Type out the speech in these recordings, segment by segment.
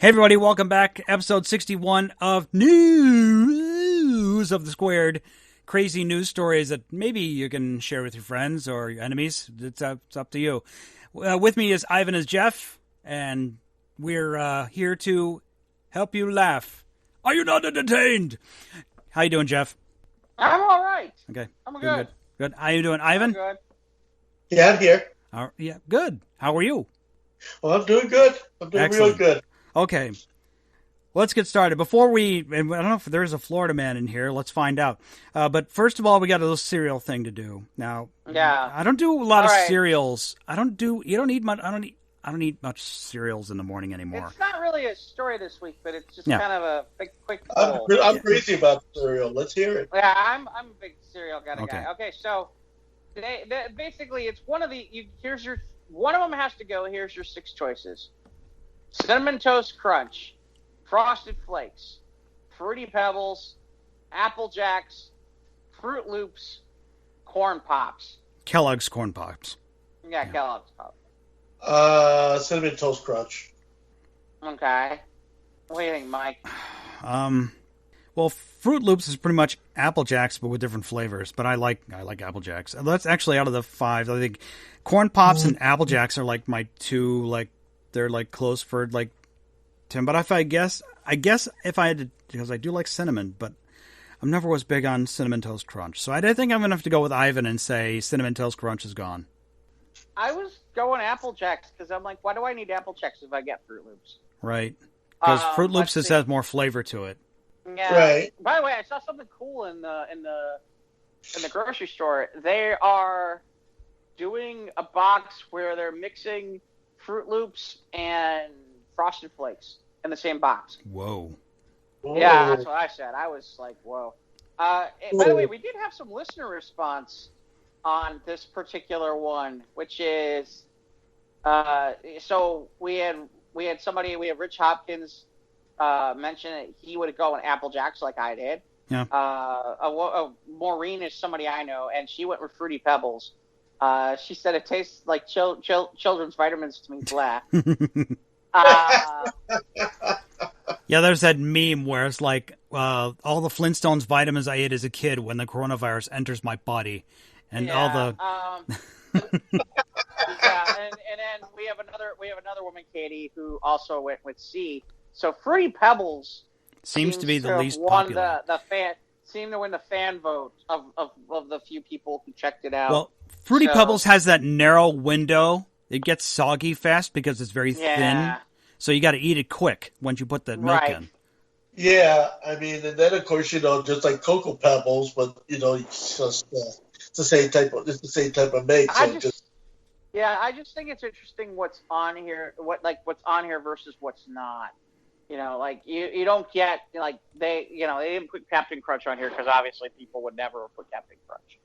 Hey everybody, welcome back. Episode 61 of News of the Squared. Crazy news stories that maybe you can share with your friends or your enemies. It's up to you. With me is Ivan as Jeff, and we're here to help you laugh. Are you not entertained? How you doing, Jeff? I'm all right. Okay. I'm good. Good. How you doing, Ivan? I'm good. Yeah, I'm here. Yeah, good. How are you? Well, I'm doing good. I'm doing Excellent. real good. Okay, let's get started. Before and I don't know if there's a Florida man in here. Let's find out. But first of all, we got a little cereal thing to do. Now, Yeah. I don't do a lot of All right. cereals. I don't eat much. I don't eat much cereals in the morning anymore. It's not really a story this week, but it's just Yeah. kind of a quick I'm poll. crazy about cereal. Let's hear it. Yeah, I'm a big cereal kind of Okay. guy. Okay, so basically it's one of one of them has to go. Here's your 6 choices: Cinnamon Toast Crunch, Frosted Flakes, Fruity Pebbles, Apple Jacks, Fruit Loops, Corn Pops. Kellogg's Corn Pops. Yeah, Kellogg's Pops. Cinnamon Toast Crunch. Okay. What do you think, Mike? Well, Fruit Loops is pretty much Apple Jacks, but with different flavors. But I like Apple Jacks. That's actually out of the 5. I think Corn Pops and Apple Jacks are like my 2. They're close for 10. But I guess if I had to, because I do like cinnamon, but I never was big on Cinnamon Toast Crunch. So I think I'm gonna have to go with Ivan and say Cinnamon Toast Crunch is gone. I was going Apple Jacks because I'm like, why do I need Apple Jacks if I get Fruit Loops? Right. Because Fruit Loops let's just has more flavor to it. Yeah. Right. By the way, I saw something cool in the grocery store. They are doing a box where they're mixing Fruit Loops and Frosted Flakes in the same box. Whoa. Yeah, that's what I said. I was like, whoa. By the way, we did have some listener response on this particular one, which is so we had Rich Hopkins mention that he would go on Apple Jacks like I did. Yeah. Maureen is somebody I know, and she went with Fruity Pebbles. She said it tastes like children's vitamins to me. Blah. Yeah, there's that meme where it's like all the Flintstones vitamins I ate as a kid when the coronavirus enters my body, and all the yeah, and then we have another woman, Katie, who also went with C. So Fruity Pebbles seems to be the least won popular. Seemed to win the fan vote of the few people who checked it out. Well, Fruity Pebbles has that narrow window. It gets soggy fast because it's very thin. So you got to eat it quick once you put the milk in. Yeah, I mean, and then of course, just like Cocoa Pebbles, but it's just it's the same type of make. I just think it's interesting what's on here, what's on here versus what's not. You don't get they didn't put Captain Crunch on here because obviously people would never put Captain Crunch.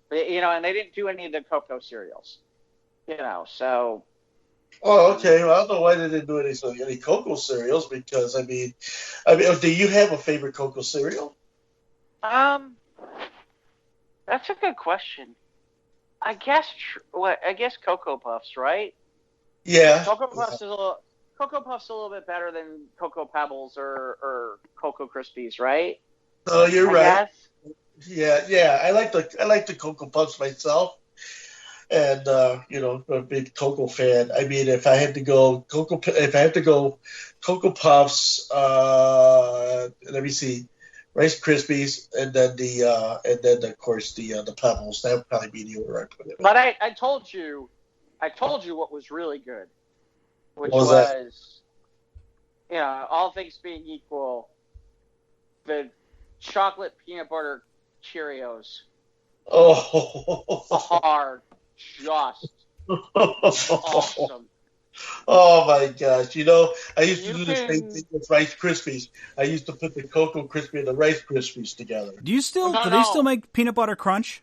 But, and they didn't do any of the cocoa cereals. So. Oh, okay. Well, I don't know why they didn't do any cocoa cereals because I mean, do you have a favorite cocoa cereal? That's a good question. I guess Cocoa Puffs, right? Yeah. Cocoa Puffs is a little bit better than Cocoa Pebbles or Cocoa Krispies, right? Oh, you're right. Guess. Yeah. I like the Cocoa Puffs myself. And I'm a big cocoa fan. I mean, if I have to go Cocoa Puffs, let me see, Rice Krispies, and then of course the Pebbles. That would probably be the order I put it in. But I told you what was really good, which What was all things being equal, the chocolate peanut butter Cheerios are just awesome. Oh my gosh! I used to do the same thing with Rice Krispies. I used to put the Cocoa Krispie and the Rice Krispies together. Do they still make peanut butter crunch?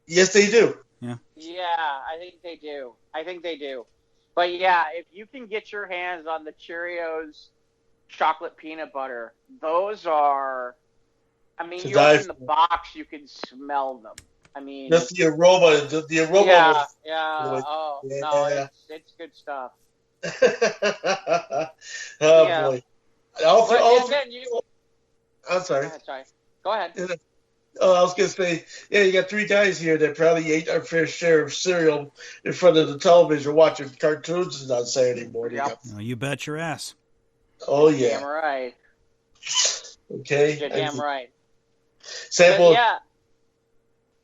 Yes, they do. Yeah. Yeah, I think they do. But yeah, if you can get your hands on the Cheerios chocolate peanut butter, those are. I mean, you open the box, you can smell them. I mean, just the aroma. Yeah. Oh, no, it's good stuff. Oh boy! again, you. I'm sorry. Sorry. Go ahead. Oh, I was gonna say, yeah, you got three guys here that probably ate our fair share of cereal in front of the television watching cartoons on Saturday morning. Yep. Oh, you bet your ass. Oh yeah. Damn right. Okay. You're damn right. Sample. Yeah.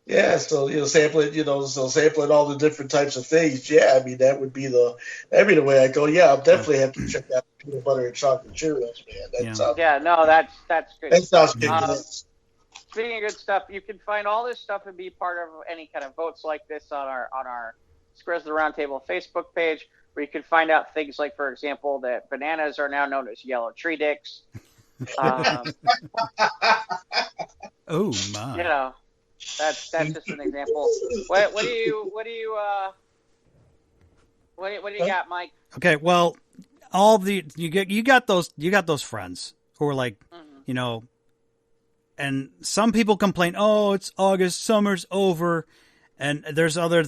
Yeah, so sampling all the different types of things. Yeah, I mean that'd be the way I go. Yeah, I'll definitely have to check out peanut butter and chocolate Cheerios, man. That's good. That sounds good. Speaking of good stuff, you can find all this stuff and be part of any kind of votes like this on our Squares of the Roundtable Facebook page, where you can find out things like, for example, that bananas are now known as yellow tree dicks. Oh my! You know. That's just an example. What do you got, Mike? Okay, well, you got those friends who are like, and some people complain, oh, it's August, summer's over, and there's other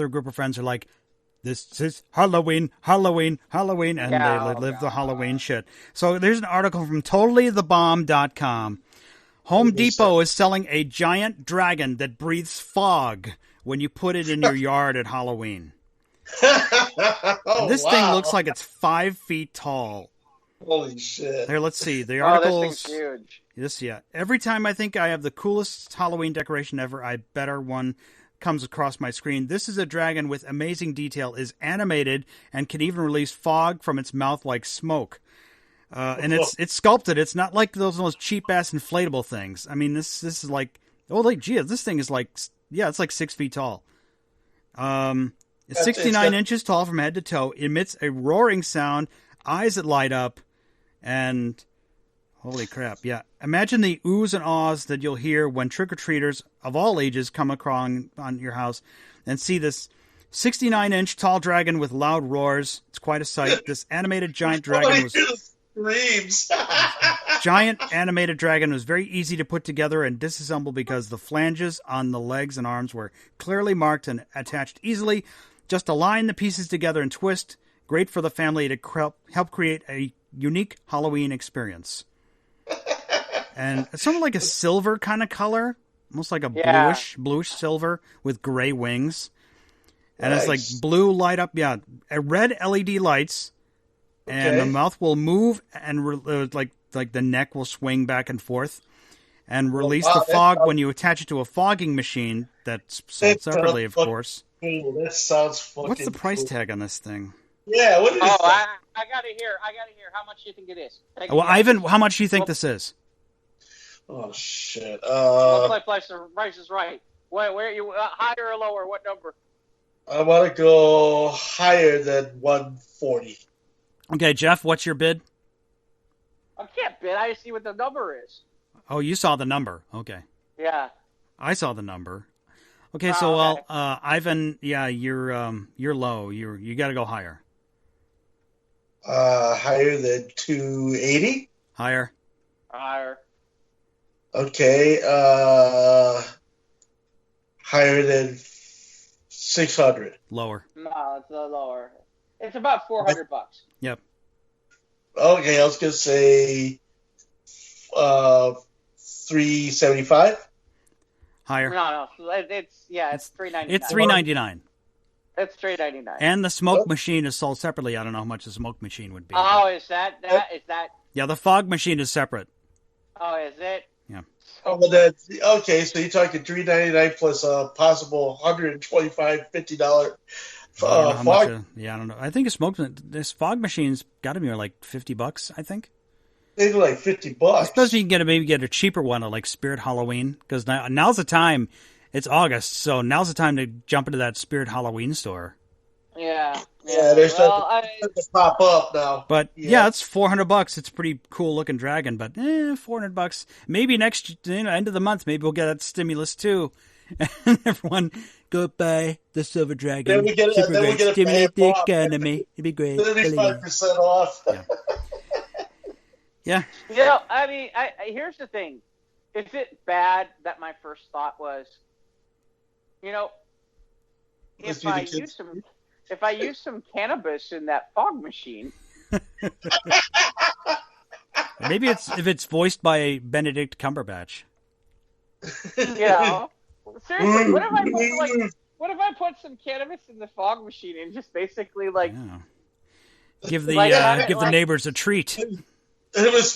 group of friends who are like, this is Halloween, and they live the Halloween shit. So there's an article from TotallyTheBomb.com. Home Depot is selling a giant dragon that breathes fog when you put it in your yard at Halloween. This thing looks like it's 5 feet tall. Holy shit. Here, let's see. The article's this thing's huge. Every time I think I have the coolest Halloween decoration ever, I better one comes across my screen. This is a dragon with amazing detail, is animated, and can even release fog from its mouth like smoke. And it's sculpted. It's not like those cheap ass inflatable things. I mean, this is like, this thing is like, it's like 6 feet tall. It's 69 inches tall from head to toe. Emits a roaring sound, eyes that light up, and holy crap! Yeah, imagine the oohs and ahs that you'll hear when trick-or-treaters of all ages come across on your house and see this 69-inch tall dragon with loud roars. It's quite a sight. This animated giant dragon was. Screams. Giant animated dragon was very easy to put together and disassemble because the flanges on the legs and arms were clearly marked and attached easily. Just align the pieces together and twist. Great for the family to help create a unique Halloween experience. And it's sort of like a silver kind of color, almost like a bluish silver with gray wings. And It's like blue light up, red LED lights. And the mouth will move, and like the neck will swing back and forth, and release the fog when you attach it to a fogging machine that's sold separately, of course. Cool. That sounds fucking. What's the price tag on this thing? Yeah, what is that? I gotta hear. How much do you think it is? Ivan, how much do you think this is? Oh shit! Price is right. Where are you? Higher or lower? What number? I want to go higher than 140. Okay, Jeff, what's your bid? I can't bid. I see what the number is. Oh, you saw the number. Okay. Yeah. I saw the number. Okay, so okay. Ivan, you're low. You got to go higher. Higher than 280. Higher. Okay. Higher than 600. Lower. No, it's lower. It's about $400. Yep. Okay, I was gonna say 375. Higher. No, it's $399. It's $399. It's $399. And the smoke machine is sold separately. I don't know how much the smoke machine would be. Oh, is that? Yeah, the fog machine is separate. Oh, is it? Yeah. Oh, well, that's okay. So you're talking $399 plus a possible $125, $50 fog. I don't know. I think this fog machine's got to be like $50. I think. Maybe like $50. I suppose you can maybe get a cheaper one at like Spirit Halloween, because now's the time. It's August, so now's the time to jump into that Spirit Halloween store. Yeah. They're starting to pop up now. But it's $400. It's a pretty cool looking dragon, but $400. Maybe next end of the month, maybe we'll get that stimulus too, and everyone go buy the silver dragon. Then we get stimulate the economy. It'd be great. 35% off. Yeah. I mean, here's the thing: is it bad that my first thought was, if I use some cannabis in that fog machine, Maybe if it's voiced by Benedict Cumberbatch. Seriously, what if I put some cannabis in the fog machine and just basically give the neighbors a treat. It was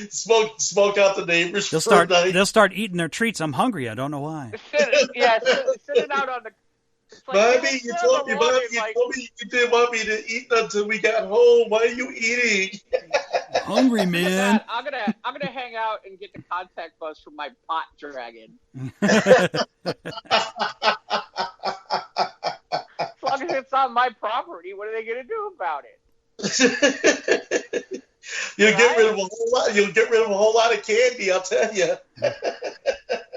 smoke out the neighbors. They'll start eating their treats. I'm hungry. I don't know why. Sit it out on the. Mommy, you told me you didn't want me to eat until we got home. Why are you eating? Hungry, man. I'm gonna hang out and get the contact buzz from my pot dragon. As long as it's on my property, what are they gonna do about it? You'll get rid of a whole lot of candy, I'll tell you.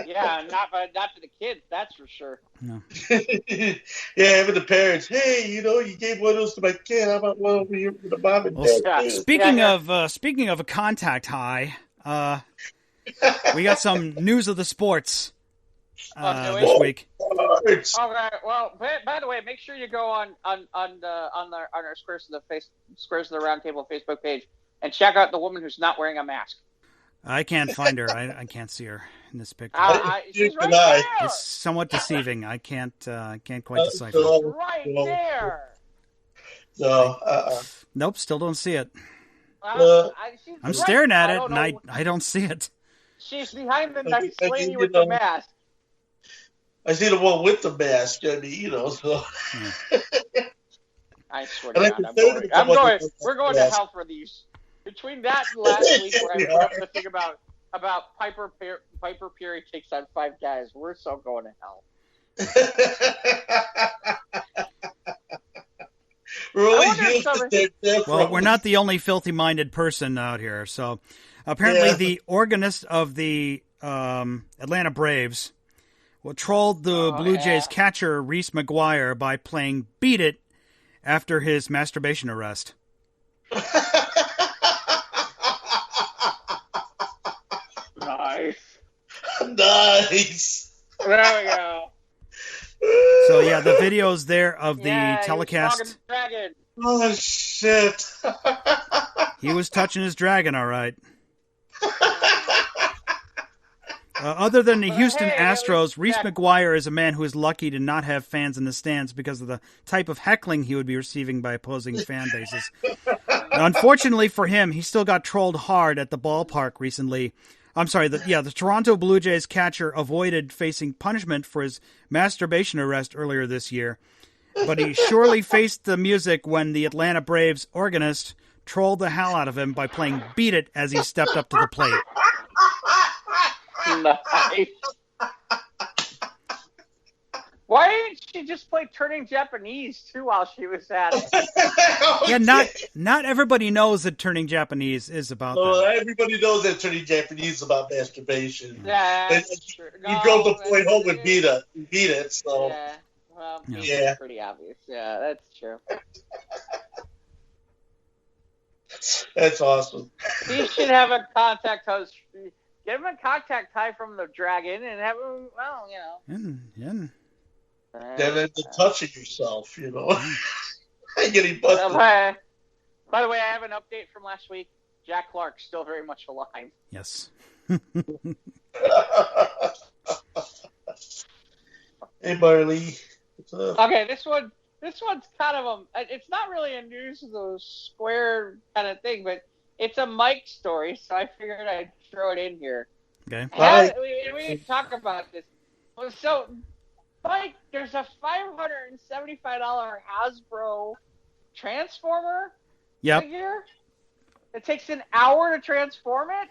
Yeah, not to the kids, that's for sure. No. Yeah, even the parents. Hey, you gave one of those to my kid. How about one over here for the mom and dad? Yeah. Speaking of a contact high, we got some news of the sports this week. Okay. Well, by the way, make sure you go on our Squares of the Roundtable Facebook page and check out the woman who's not wearing a mask. I can't find her. I can't see her in this picture. She's right there. It's somewhat deceiving. I can't quite decipher. She's right there. No. Nope, still don't see it. I'm she's staring at right. it, and I don't see it. She's behind the nice lady with the mask. I see the one with the mask. I mean, so. Yeah. I swear to God, we're going to hell for these. Between that and last week, where I put up the thing about Piper Perry takes on 5 guys, we're so going to hell. Well, we're not the only filthy-minded person out here. So, apparently, the organist of the Atlanta Braves trolled the Blue Jays catcher Reese McGuire by playing "Beat It" after his masturbation arrest. Nice. There we go. So yeah, the videos there of the telecast. Oh shit! He was touching his dragon, all right. Other than the Houston Astros, Reese McGuire is a man who is lucky to not have fans in the stands because of the type of heckling he would be receiving by opposing fan bases. Unfortunately for him, he still got trolled hard at the ballpark recently. I'm sorry, the Toronto Blue Jays catcher avoided facing punishment for his masturbation arrest earlier this year, but he surely faced the music when the Atlanta Braves organist trolled the hell out of him by playing "Beat It" as he stepped up to the plate. Nice. Why didn't she just play Turning Japanese too while she was at it? Yeah, not everybody knows that Turning Japanese is about that. Everybody knows that Turning Japanese is about masturbation. Yeah, that's true. You drove the point home with Beat It. So. Yeah, well, yeah. Pretty obvious. Yeah, that's true. That's awesome. He should have a contact host. Get him a contact tie from the dragon and have him, Yeah. Then the touching yourself, getting busted. By the way, I have an update from last week. Jack Clark still very much alive. Yes. Hey, Marley. Okay, this one's kind of it's not really a news of the square kind of thing, but it's a Mike story, so I figured I'd throw it in here. Okay. We didn't talk about this. So, Mike, there's a $575 Hasbro Transformer figure. It takes an hour to transform it.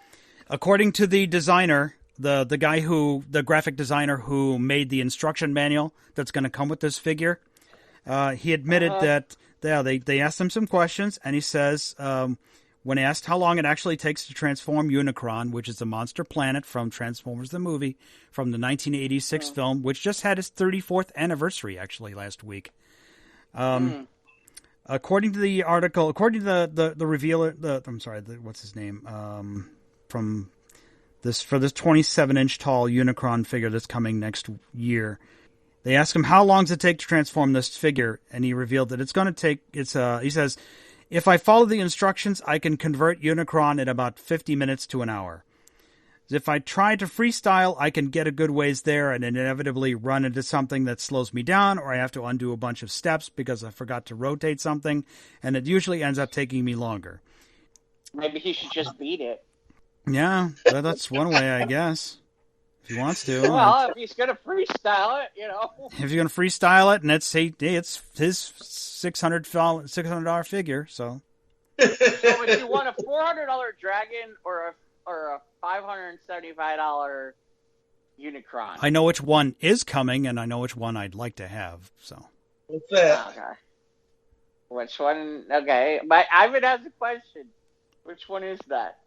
According to the designer, the graphic designer who made the instruction manual that's going to come with this figure, he admitted that they asked him some questions, and he says when asked how long it actually takes to transform Unicron, which is a monster planet from Transformers the movie from the 1986 film, which just had its 34th anniversary actually last week. According to the article, according to the revealer, what's his name? For this 27-inch tall Unicron figure that's coming next year. They asked him how long does it take to transform this figure, and he revealed that it's going to take. He says If I follow the instructions, I can convert Unicron in about 50 minutes to an hour. If I try to freestyle, I can get a good ways there and inevitably run into something that slows me down, or I have to undo a bunch of steps because I forgot to rotate something, and it usually ends up taking me longer. Maybe he should just beat it. Yeah, that's one way, I guess. If he wants to. Well, if he's going to freestyle it, If you're going to freestyle it, and it's his $600 figure, so. So would you want a $400 dragon or a $575 Unicron? I know which one is coming, and I know which one I'd like to have. So. What's that? Okay. Which one? Okay, but Ivan has a question. Which one is that?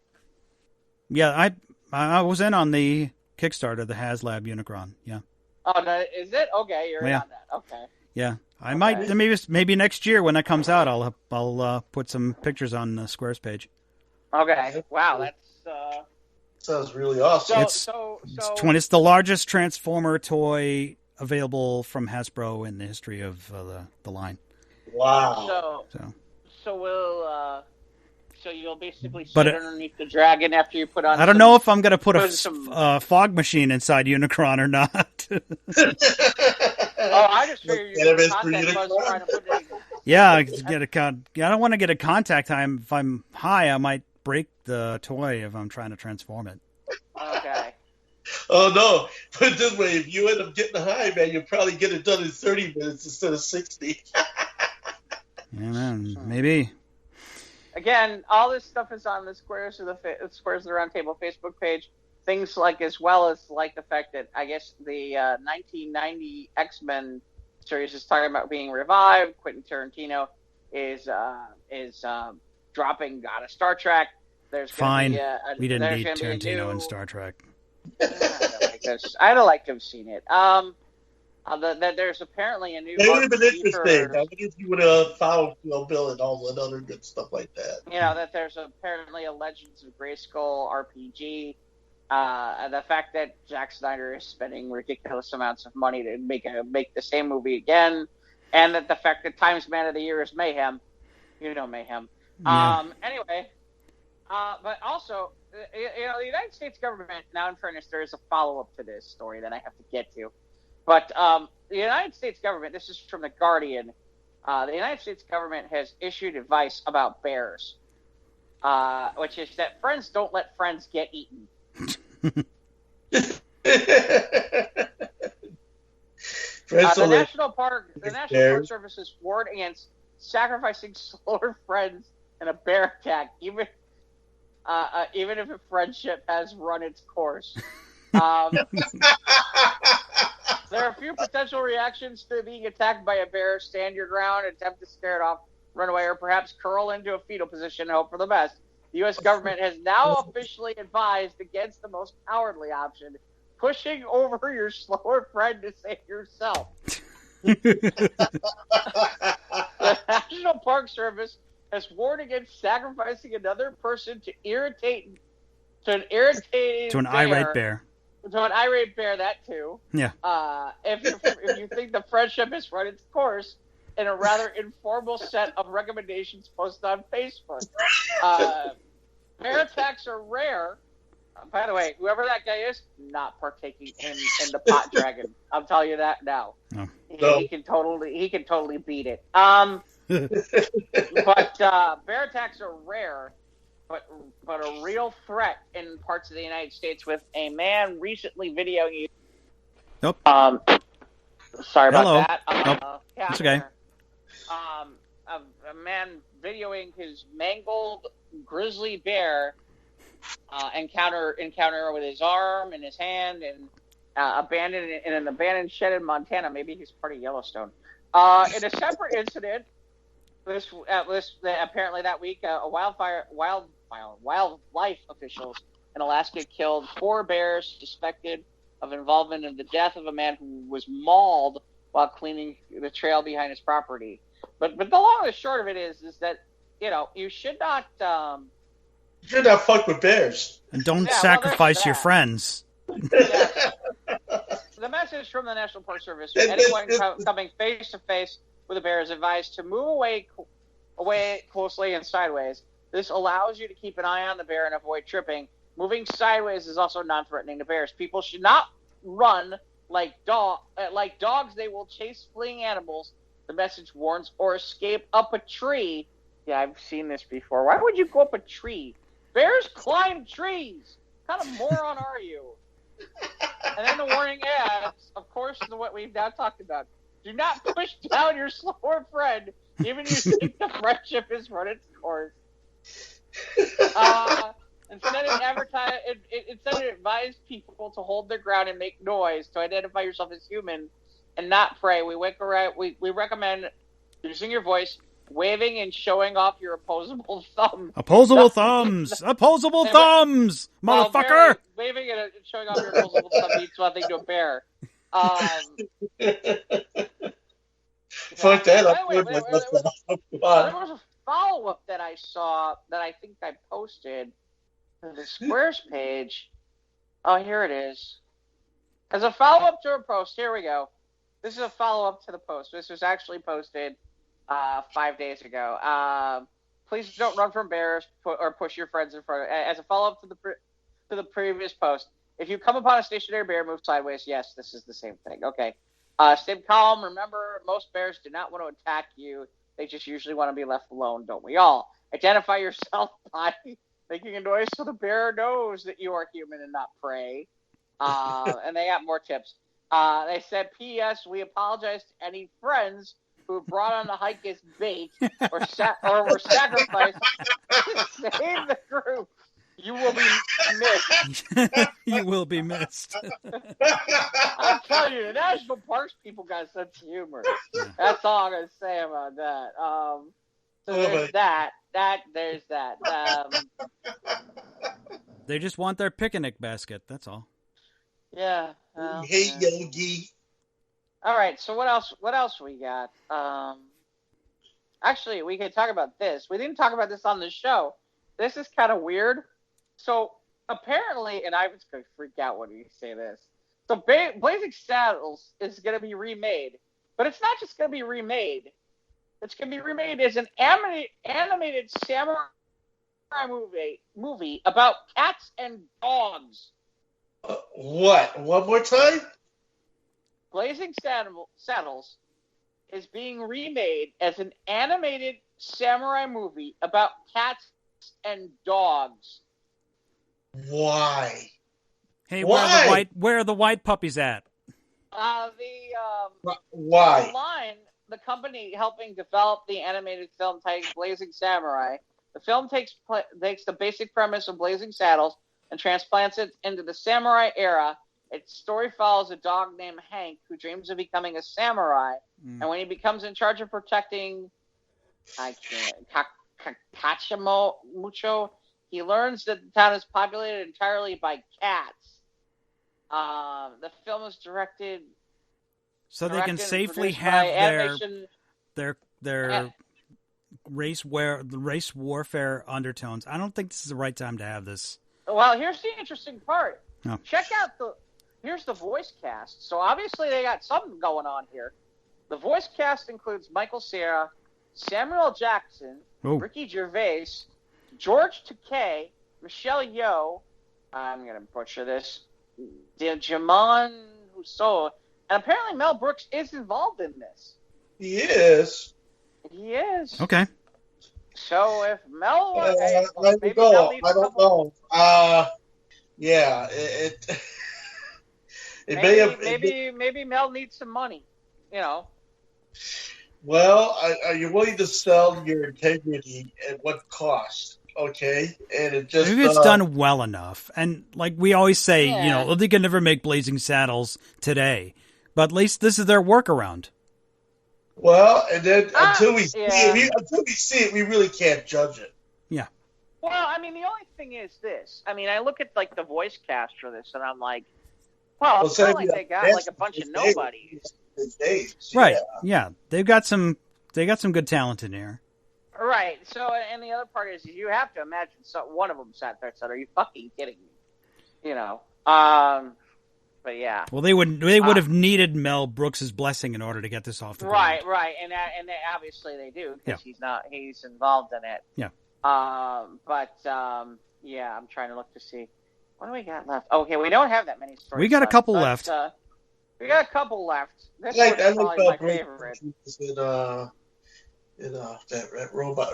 Yeah, I was in on the Kickstarter, the HasLab Unicron. Yeah. Oh, no, is it? Okay, you're in on that. Okay. Yeah, I might maybe next year when that comes out, I'll put some pictures on the Squares page. Okay. Wow, that's sounds really awesome. It's the largest Transformer toy available from Hasbro in the history of the line. Wow. So you'll basically sit underneath the dragon after you put on. I don't know if I'm going to put a fog machine inside Unicron or not. I just figured you were trying to put it in. Yeah, I don't want to get a contact time. If I'm high, I might break the toy if I'm trying to transform it. Okay. Oh no! Put it this way: if you end up getting high, man, you'll probably get it done in 30 minutes instead of 60. Yeah, man, maybe. Again, all this stuff is on the Squares of the Round Table Facebook page. Things as well as the fact that I guess the 1990 X-Men series is talking about being revived. Quentin Tarantino is dropping out of Star Trek. There's fine. We didn't need Tarantino in Star Trek. I don't like to have seen it. There's apparently a new. That would have been interesting. I wonder if you would have found Bill and all that other good stuff like that. That there's apparently a Legends of Grayskull RPG. The fact that Zack Snyder is spending ridiculous amounts of money to make the same movie again, and that the fact that Times Man of the Year is Mayhem. Mayhem. Yeah. Anyway, but also, the United States government. Now, in fairness, there is a follow-up to this story that I have to get to. But the United States government, this is from The Guardian, the United States government has issued advice about bears, which is that friends don't let friends get eaten. The National Park Service has warned against sacrificing slower friends in a bear attack, even if a friendship has run its course. There are a few potential reactions to being attacked by a bear: stand your ground, attempt to scare it off, run away, or perhaps curl into a fetal position and hope for the best. The U.S. government has now officially advised against the most cowardly option, pushing over your slower friend to save yourself. The National Park Service has warned against sacrificing another person to an irate bear. To an irate bear, that too. Yeah. If you think the friendship has run its course, in a rather informal set of recommendations posted on Facebook. Bear attacks are rare. By the way, whoever that guy is, not partaking in the pot dragon. I'm telling you that now. No. He can totally beat it. But bear attacks are rare. But a real threat in parts of the United States, with a man recently videoing. Nope. Sorry about Hello. that. Nope. It's okay. A man videoing his mangled grizzly bear encounter with his arm and his hand, and in an abandoned shed in Montana. Maybe he's part of Yellowstone. In a separate incident. Apparently that week, wildlife officials in Alaska killed 4 bears suspected of involvement in the death of a man who was mauled while cleaning the trail behind his property. But the long and the short of it is that you should not fuck with bears and don't sacrifice your friends. Yeah. The message from the National Park Service: anyone coming face to face with a bear is advised to move away away closely and sideways. This allows you to keep an eye on the bear and avoid tripping. Moving sideways is also non-threatening to bears. People should not run like dogs. They will chase fleeing animals, the message warns, or escape up a tree. Yeah, I've seen this before. Why would you go up a tree? Bears climb trees. What kind of moron are you? And then the warning adds, of course, what we've now talked about. Do not push down your slower friend, even if you think the friendship has run its course. Instead, it advised people to hold their ground and make noise to identify yourself as human and not prey. We recommend using your voice, waving and showing off your opposable thumb. Opposable thumbs! Opposable thumbs! Motherfucker! Waving and showing off your opposable thumb means nothing to a bear. Fuck that. There was a follow-up that I saw that I think I posted to the Squares page. Oh, here it is. As a follow-up to a post, here we go. This is a follow-up to the post. This was actually posted 5 days ago. Please don't run from bears or push your friends in front. As a follow-up to the previous post, if you come upon a stationary bear, move sideways. Yes, this is the same thing. Okay. Stay calm. Remember, most bears do not want to attack you. They just usually want to be left alone, don't we all? Identify yourself by making a noise so the bear knows that you are human and not prey. And they got more tips. They said, P.S. We apologize to any friends who brought on the hike as bait or were sacrificed to save the group. You will be missed. You will be missed. I'm telling you, the national parks people got a sense of humor. That's all I'm going to say about that. So there's that. There's that. They just want their picnic basket. That's all. Yeah. Hey, Yogi. All right. So what else we got? Actually, we can talk about this. We didn't talk about this on the show. This is kind of weird. So apparently, and I was going to freak out when you say this. So Blazing Saddles is going to be remade, but it's not just going to be remade. It's going to be remade as an animated samurai movie about cats and dogs. What? One more time? Blazing Saddles is being remade as an animated samurai movie about cats and dogs. Why? Hey, Why? where are the white puppies at? Why? The company helping develop the animated film titled Blazing Samurai. The film takes the basic premise of Blazing Saddles and transplants it into the samurai era. Its story follows a dog named Hank who dreams of becoming a samurai, and when he becomes in charge of protecting Kachimucho, he learns that the town is populated entirely by cats. The film is directed so they can safely have their race warfare undertones. I don't think this is the right time to have this. Well, here's the interesting part. Oh. Check out here's the voice cast. So obviously they got something going on here. The voice cast includes Michael Cera, Samuel Jackson, Ricky Gervais, George Takei, Michelle Yeoh, I'm going to butcher this, Jamon Husso, and apparently Mel Brooks is involved in this. He is. He is. Okay. So if Mel... I don't know. Yeah, maybe Mel needs some money, you know. Well, are you willing to sell your integrity at what cost? Okay, and it just maybe it's done well enough. And like we always say, you know, they can never make Blazing Saddles today, but at least this is their workaround. Well, and then until we see it, we really can't judge it. Yeah. Well, I mean, the only thing is this. I mean, I look at like the voice cast for this, and I'm like, well, it's not like they got like a bunch of nobodies. Right. Yeah. They've got some good talent in here. Right. So, and the other part is you have to imagine one of them sat there and said, "Are you fucking kidding me?" You know. But yeah. Well, they would have needed Mel Brooks's blessing in order to get this off the ground. Right, and obviously they do because he's involved in it. Yeah. Yeah, I'm trying to look to see what do we got left. Okay, we don't have that many stories. We got a couple left. We got a couple left. This I one's like probably my favorite.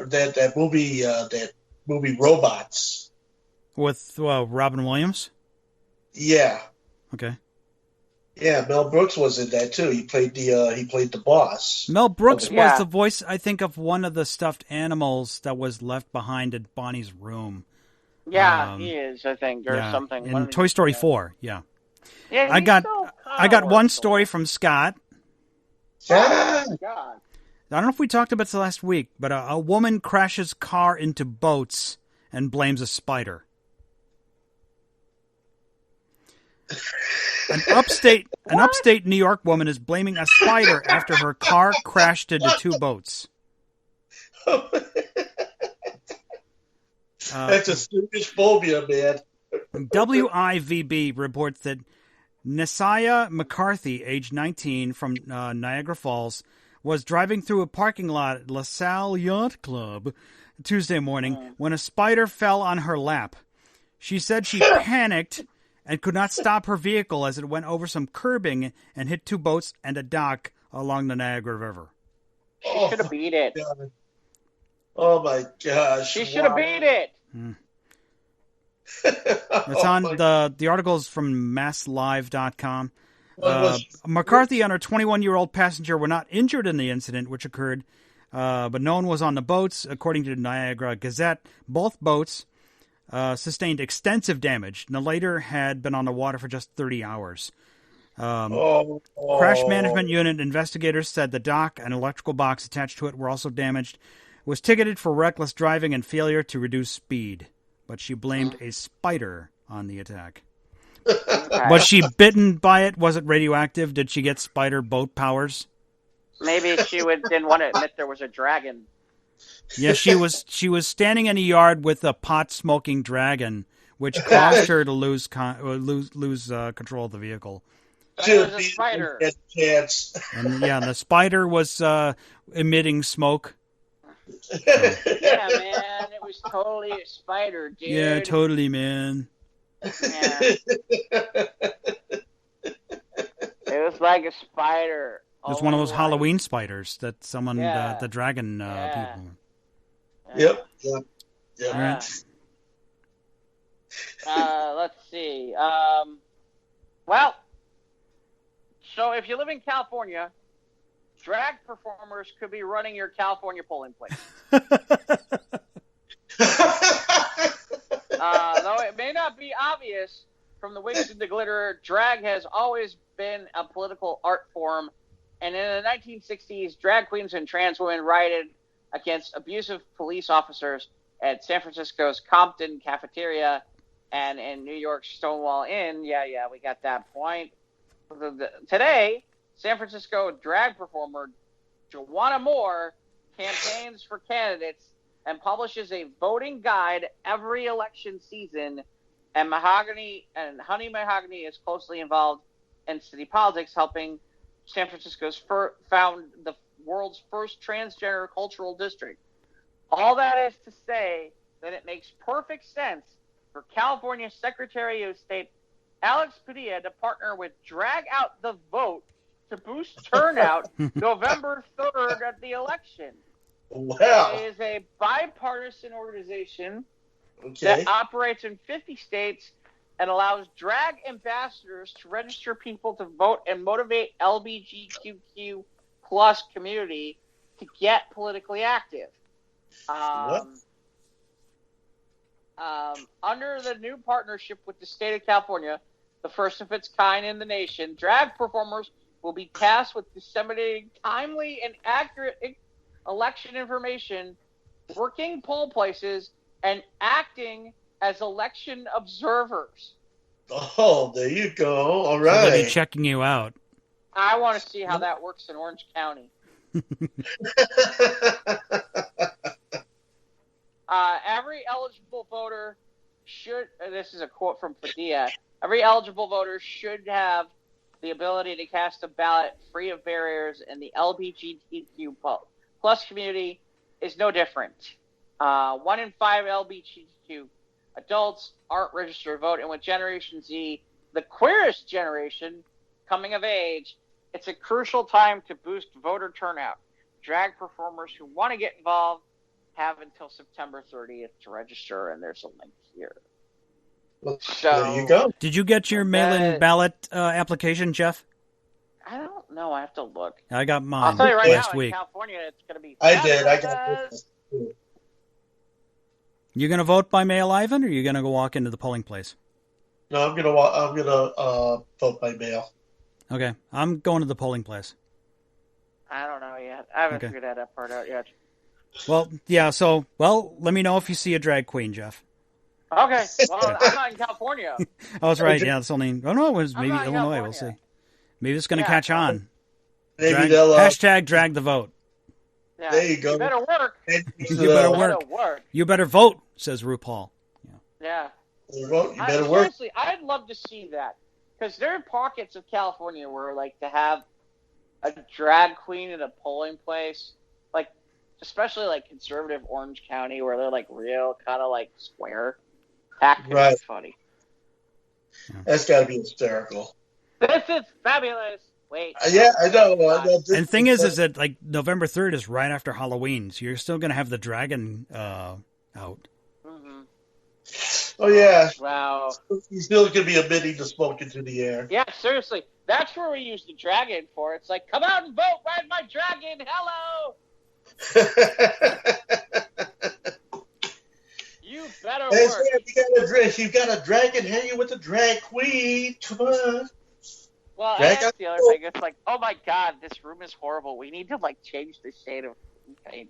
That movie Robots with Robin Williams. Yeah. Okay. Yeah, Mel Brooks was in that too. He played the boss. Mel Brooks was the voice, I think, of one of the stuffed animals that was left behind at Bonnie's room. Yeah, he is, I think, or something. In Toy Story 4, yeah. Yeah, I got one story from Scott. Yeah. Oh, God. I don't know if we talked about this last week, but a woman crashes car into boats and blames a spider. An upstate New York woman is blaming a spider after her car crashed into two boats. That's a serious phobia, man. WIVB reports that Nesaya McCarthy, age 19, from Niagara Falls, was driving through a parking lot at LaSalle Yacht Club Tuesday morning when a spider fell on her lap. She said she panicked and could not stop her vehicle as it went over some curbing and hit two boats and a dock along the Niagara River. She should have beat it. God. Oh, my gosh. She should have beat it. It's on the article's from masslive.com. McCarthy and her 21-year-old passenger were not injured in the incident, which occurred, but no one was on the boats. According to the Niagara Gazette, both boats sustained extensive damage. The later had been on the water for just 30 hours. Crash management unit investigators said the dock and electrical box attached to it were also damaged. It was ticketed for reckless driving and failure to reduce speed, but she blamed a spider on the attack. Was she bitten by it? Was it radioactive? Did she get spider boat powers? Maybe she didn't want to admit there was a dragon. Yeah, she was standing in a yard with a pot-smoking dragon, which caused her to lose control of the vehiel. It was a spider. And the spider was emitting smoke. Yeah, man, it was totally a spider, dude. Yeah, totally, man. Yeah. It was like a spider. It was one of those Halloween spiders that someone, the dragon people. Yep. All right. Let's see. So if you live in California, drag performers could be running your California polling place. Though it may not be obvious from the wigs and the glitter, drag has always been a political art form. And in the 1960s, drag queens and trans women rioted against abusive police officers at San Francisco's Compton Cafeteria and in New York's Stonewall Inn. Yeah, we got that point. Today, San Francisco drag performer Joanna Moore campaigns for candidates and publishes a voting guide every election season. And Honey Mahogany is closely involved in city politics, helping San Francisco's found the world's first transgender cultural district. All that is to say that it makes perfect sense for California Secretary of State Alex Padilla to partner with Drag Out the Vote to boost turnout November 3rd at the election. Wow. It is a bipartisan organization that operates in 50 states and allows drag ambassadors to register people to vote and motivate LGBTQ plus community to get politically active. Under the new partnership with the state of California, the first of its kind in the nation, drag performers will be tasked with disseminating timely and accurate election information, working poll places, and acting as election observers. Oh, there you go. All So right. they'll be checking you out. I want to see how that works in Orange County. Every eligible voter should, this is a quote from Padilla, Every eligible voter should have the ability to cast a ballot free of barriers, and the LGBTQ plus community is no different. 1 in 5 LGBTQ adults aren't registered to vote, and with Generation Z, the queerest generation, coming of age, it's a crucial time to boost voter turnout. Drag performers who want to get involved have until September 30th to register, and there's a link here. Well, So, there you go. Did you get your mail-in ballot application, Jeff? I don't know. I have to look. I got mine I'll tell you right last now, week. in California, it's going to be... I did. I got this. You going to vote by mail, Ivan, or are you going to go walk into the polling place? No, I'm gonna vote by mail. Okay, I'm going to the polling place. I don't know yet. I haven't figured that part out yet. Well, yeah, so, let me know if you see a drag queen, Jeff. Okay. Well, I'm not in California. Oh, that's right. Yeah, it's only... Oh, no, it was maybe not in Illinois. We'll California. see. Maybe it's going to catch on. Maybe they'll... Hashtag drag the vote. Yeah. There you go. You better work. You better work. You better vote, says RuPaul. Yeah. You better work. Seriously, I'd love to see that. Because there are pockets of California where, like, to have a drag queen in a polling place, like, especially, like, conservative Orange County, where they're, like, real kind of, like, square. That could be funny. That's got to be hysterical. This is fabulous. Wait. Yeah, I know. And the thing is that, like, November 3rd is right after Halloween, so you're still going to have the dragon out. Mm-hmm. Oh, yeah. Wow. He's still going to be emitting the smoke into the air. Yeah, seriously. That's where we use the dragon for. It's like, come out and vote, ride my dragon, hello! You better work. You got a dragon hanging with the drag queen. Come on. Well, that's the other thing. It's like, oh my god, this room is horrible. We need to, like, change the shade of paint.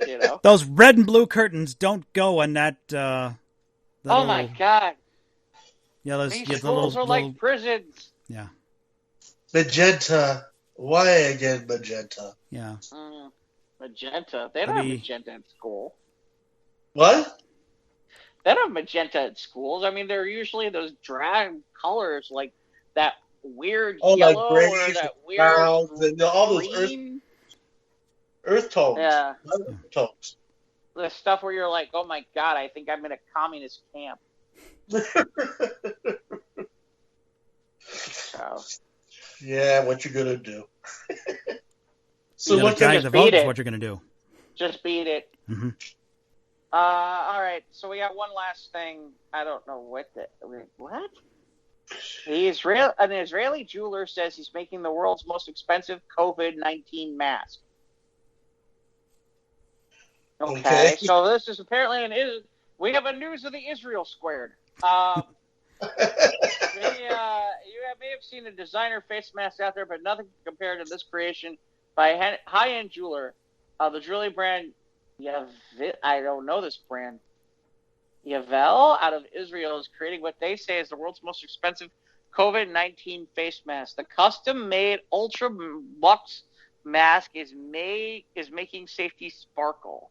You know? Those red and blue curtains don't go in that... oh my god. Yeah, those These schools are like prisons. Yeah. Magenta. Why again magenta? Yeah. Magenta. They don't have magenta in school. What? They don't have magenta in schools. I mean, they're usually those drag colors, like that weird yellow like or that weird and all those earth tones. Yeah. Earth tones. The stuff where you're like, oh my god, I think I'm in a communist camp. So. Yeah, what you gonna do? So what drag the vote is what you're gonna do. Just beat it. Mm-hmm. All right, so we got one last thing. I don't know what. An Israeli jeweler says he's making the world's most expensive COVID-19 mask. Okay, so this is apparently we have a news of the Israel squared. You may have seen a designer face mask out there, but nothing compared to this creation by a high-end jeweler. The jewelry brand, I don't know this brand. Yavel out of Israel is creating what they say is the world's most expensive COVID-19 face mask. The custom-made Ultra Lux mask is making safety sparkle.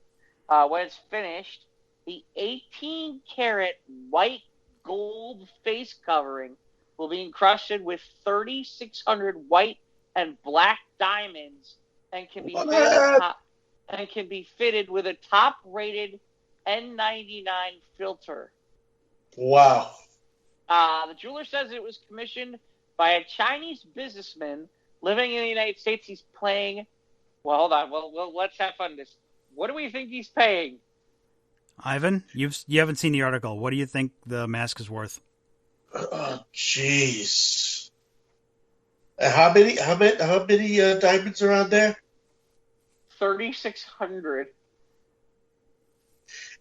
When it's finished, the 18-karat white gold face covering will be encrusted with 3,600 white and black diamonds and can be fitted with a top-rated N99 filter. Wow. The jeweler says it was commissioned by a Chinese businessman living in the United States. He's paying... Well, hold on. Well, let's have fun. What do we think he's paying? Ivan, you haven't seen the article. What do you think the mask is worth? Oh, jeez. How many diamonds are on there? 3,600.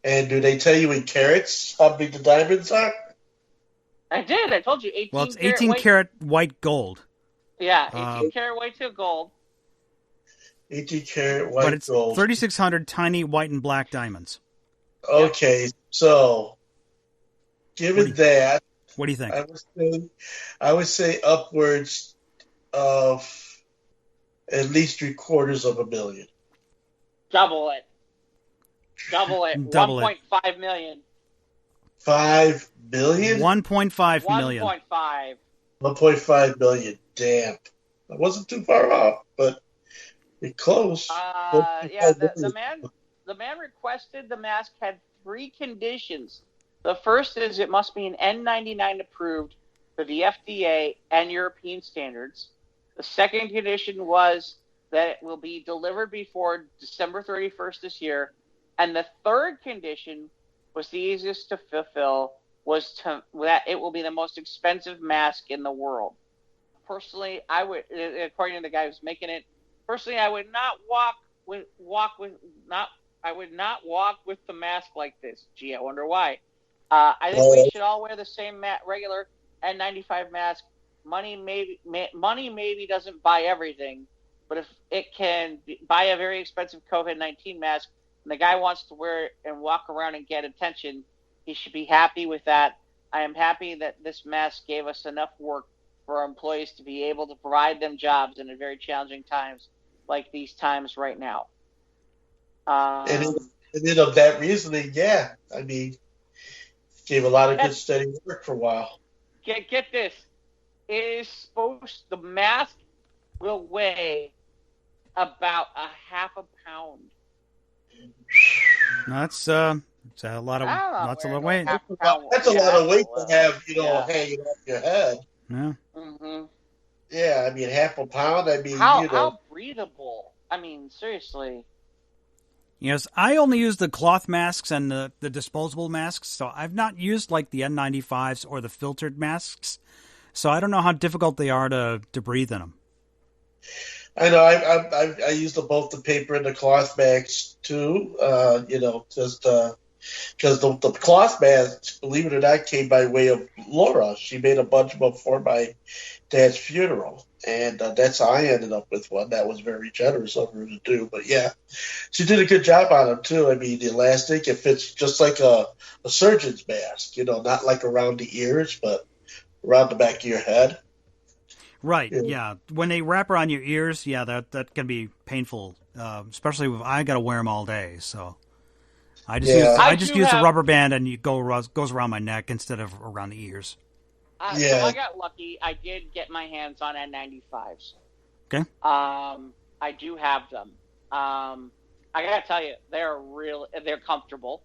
And do they tell you in carats how big the diamonds are? I did. I told you 18. Well, it's 18 karat white gold. Yeah, 18 karat white to gold. 18 karat white gold. But it's 3,600 tiny white and black diamonds. Okay, so given that, what do you think? I would say upwards of at least $750,000. Double it. 1.5 million. 5 million? 1.5 million. 1.5. 1.5 million. Damn. I wasn't too far off, but it close. Yeah, the man requested the mask had 3 conditions. The first is it must be an N99 approved for the FDA and European standards. The second condition was that it will be delivered before December 31st this year. And the third condition was the easiest to fulfill, that it will be the most expensive mask in the world. Personally, I would, according to the guy who's making it, I would not walk with the mask like this. Gee, I wonder why. I think we should all wear the same regular N95 mask. Money maybe doesn't buy everything, but if it can buy a very expensive COVID-19 mask, and the guy wants to wear it and walk around and get attention, he should be happy with that. I am happy that this mask gave us enough work for our employees to be able to provide them jobs in a very challenging times like these times right now. And of that reasoning, yeah, I mean, gave a lot of good steady work for a while. Get this. The mask will weigh about a half a pound. That's a lot of weight. That's a lot of weight to have, hanging off your head. Yeah. Mm-hmm. Yeah, I mean, half a pound. I mean, how breathable? I mean, seriously. Yes, I only use the cloth masks and the disposable masks, so I've not used like the N95s or the filtered masks. So I don't know how difficult they are to breathe in them. I know. I use both the paper and the cloth masks too. Just because the cloth masks, believe it or not, came by way of Laura. She made a bunch of them for my dad's funeral, and that's how I ended up with one. That was very generous of her to do. But yeah, she did a good job on them too. I mean, the elastic, it fits just like a surgeon's mask. Not like around the ears, but around the back of your head. Right, yeah. When they wrap around your ears, yeah, that can be painful, especially if I got to wear them all day. So I just use a rubber band and it goes around my neck instead of around the ears. So I got lucky. I did get my hands on N95s. Okay. I do have them. I gotta tell you, they're comfortable.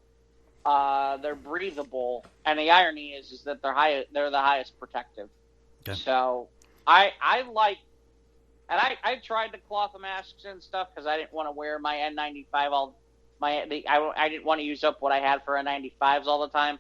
They're breathable, and the irony is that they're the highest protective. Okay. So I tried the cloth masks and stuff because I didn't want to wear my N95 I didn't want to use up what I had for N95s all the time.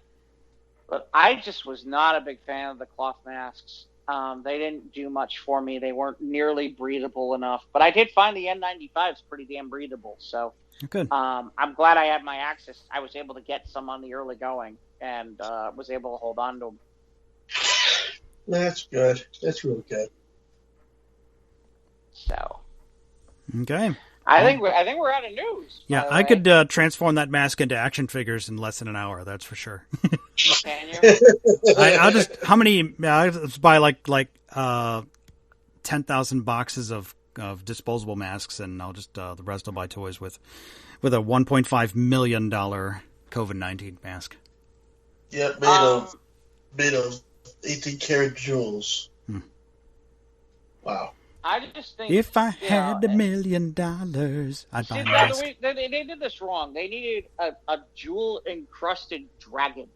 But I just was not a big fan of the cloth masks. They didn't do much for me. They weren't nearly breathable enough. But I did find the N95s pretty damn breathable. So good. I'm glad I had my access. I was able to get some on the early going and was able to hold on to them. That's good. That's really good. So. Okay. I think we're out of news. Yeah, I could transform that mask into action figures in less than an hour. That's for sure. Can you? I'll just buy like 10,000 boxes of disposable masks, and I'll just the rest I'll buy toys with a $1.5 million COVID-19 mask. Yeah, made of 18-karat jewels. Wow. I just think if I had $1 million, I'd buy a mask. They did this wrong. They needed a jewel-encrusted dragon.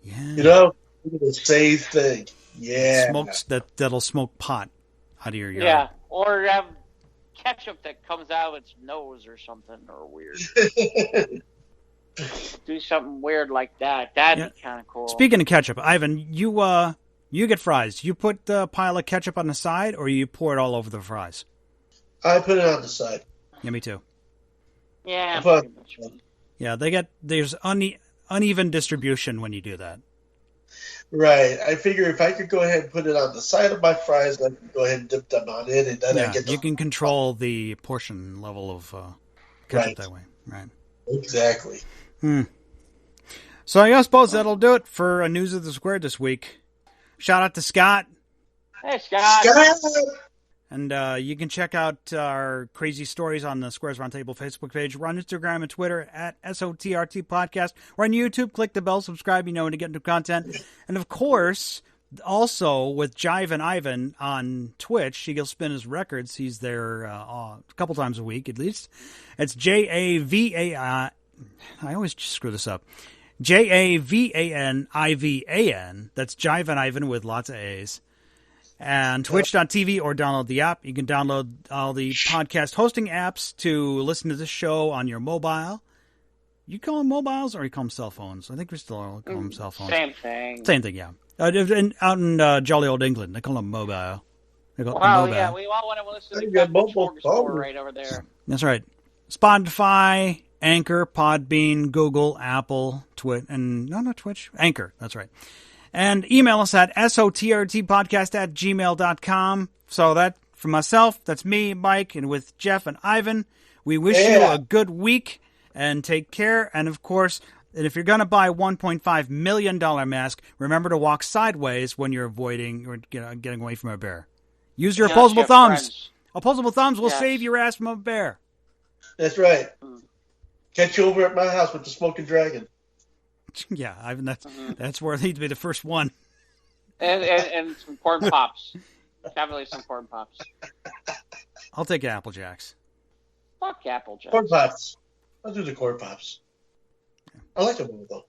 Yeah. The same thing. Yeah. Smokes that'll smoke pot out of your yard. Yeah, or have ketchup that comes out of its nose or something, or weird. Do something weird like that. That'd be kind of cool. Speaking of ketchup, Ivan, you get fries. You put the pile of ketchup on the side, or you pour it all over the fries? I put it on the side. Yeah, me too. Yeah, yeah. There's uneven distribution when you do that. Right. I figure if I could go ahead and put it on the side of my fries, I can go ahead and dip them on it, and then I get. You can control the portion level of ketchup that way. Right. Exactly. So I suppose that'll do it for News of the Square this week. Shout out to Scott. Hey, Scott. And you can check out our crazy stories on the Squares Roundtable Facebook page. We're on Instagram and Twitter at SOTRT Podcast. We're on YouTube. Click the bell, subscribe, you know when to get into content. And, of course, also with Jive and Ivan on Twitch, Eagle Spinners Records. He's there a couple times a week at least. It's JAVAI. I always screw this up. JAVANIVAN. That's Jive and Ivan with lots of A's. And Twitch.tv, or download the app. You can download all the podcast hosting apps to listen to this show on your mobile. You call them mobiles or you call them cell phones? I think we still call them cell phones. Same thing. Same thing, yeah. Out in jolly old England, they call them mobile. They call Well, mobile. yeah, we all want to listen to the mobile phone right over there. That's right. Spotify, Anchor, Podbean, Google, Apple, Twitch, and not Twitch, Anchor. That's right. And email us at sotrtpodcast@gmail.com. So that, for myself, that's me, Mike, and with Jeff and Ivan, we wish you a good week and take care. And of course, if you're going to buy a $1.5 million mask, remember to walk sideways when you're avoiding or getting away from a bear. Use your opposable thumbs. Friends. Opposable thumbs will save your ass from a bear. That's right. Catch you over at my house with the smoking dragon. Yeah, Ivan, that's where I need to be the first one. And some corn pops. Definitely some corn pops. I'll take Apple Jacks. Fuck Apple Jacks. Corn pops. I'll do the corn pops. I like them though.